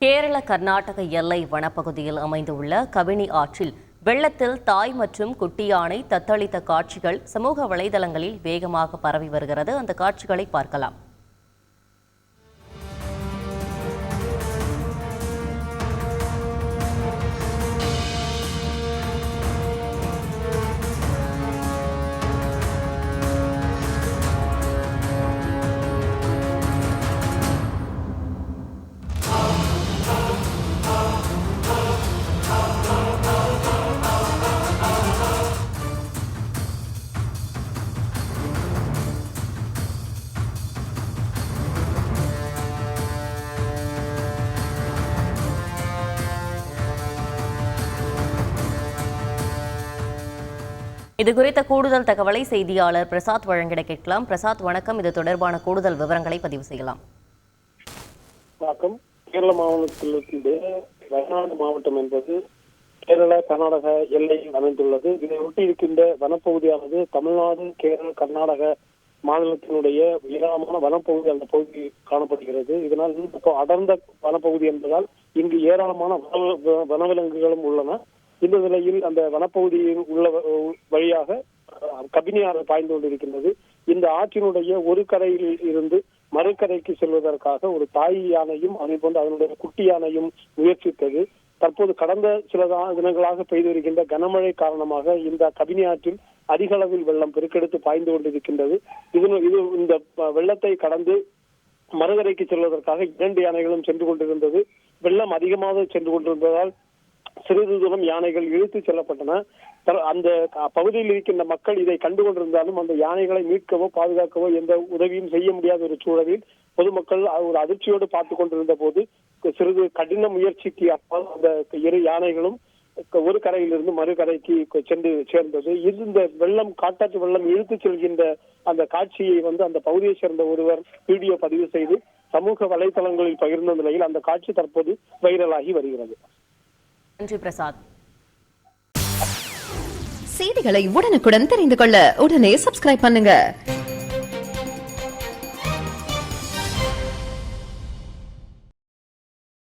கேரள கர்நாடக எல்லை வனப்பகுதியில் அமைந்துள்ள கபினி ஆற்றில் வெள்ளத்தில் தாய் மற்றும் குட்டி யானை தத்தளித்த காட்சிகள் சமூக வலைதளங்களில் வேகமாக பரவி வருகிறது. அந்த காட்சிகளை பார்க்கலாம். இது குறித்த கூடுதல் தகவலை செய்தியாளர் பிரசாத் வழங்கிட கேட்கலாம். பிரசாத், வணக்கம். இது தொடர்பான கூடுதல் விவரங்களை பதிவு செய்யலாம். வணக்கம். கேரள மாநிலத்தில் வயநாடு மாவட்டம் என்பது கேரள கர்நாடக எல்லையில் அமைந்துள்ளது. இதை ஒட்டி இருக்கின்ற வனப்பகுதியானது தமிழ்நாடு, கேரள, கர்நாடக மாநிலத்தினுடைய ஏராளமான வனப்பகுதி அந்த பகுதி காணப்படுகிறது. இதனால் அடர்ந்த வனப்பகுதி என்பதால் இங்கு ஏராளமான வனவிலங்குகளும் உள்ளன. இந்த நிலையில் அந்த வனப்பகுதியில் உள்ள வழியாக கபினி ஆறு பாய்ந்து கொண்டிருக்கின்றது. இந்த ஆற்றினுடைய ஒரு கரையில் இருந்து மறுக்கரைக்கு செல்வதற்காக ஒரு தாய் யானையும் அதே போன்று அதனுடைய குட்டி யானையும் முயற்சித்தது. தற்போது கடந்த சில தினங்களாக பெய்து வருகின்ற கனமழை காரணமாக இந்த கபினி ஆற்றில் அதிக அளவில் வெள்ளம் பெருக்கெடுத்து பாய்ந்து கொண்டிருக்கின்றது. இந்த வெள்ளத்தை கடந்து மறுகரைக்கு செல்வதற்காக 2 யானைகளும் சென்று கொண்டிருந்தது. வெள்ளம் அதிகமாக சென்று கொண்டிருந்ததால் சிறிது தூரம் யானைகள் இழுத்து செல்லப்பட்டன. அந்த பகுதியில் இருக்கின்ற மக்கள் இதை கண்டுகொண்டிருந்தாலும் அந்த யானைகளை மீட்கவோ பாதுகாக்கவோ எந்த உதவியும் செய்ய முடியாத ஒரு சூழலில் பொதுமக்கள் ஒரு அதிர்ச்சியோடு பார்த்துக் கொண்டிருந்த போது சிறிது கடின முயற்சிக்கு அப்பால் அந்த 2 யானைகளும் ஒரு கரையிலிருந்து மறுகரைக்கு சென்று சேர்ந்தது. இந்த வெள்ளம், காட்டாற்று வெள்ளம் இழுத்து செல்கின்ற அந்த காட்சியை அந்த பகுதியை சேர்ந்த ஒருவர் வீடியோ பதிவு செய்து சமூக வலைதளங்களில் பகிர்ந்த நிலையில் அந்த காட்சி தற்போது வைரலாகி வருகிறது. நன்றி பிரசாத். செய்திகளை உடனுக்குடன் தெரிந்து கொள்ள உடனே சப்ஸ்கிரைப் பண்ணுங்க.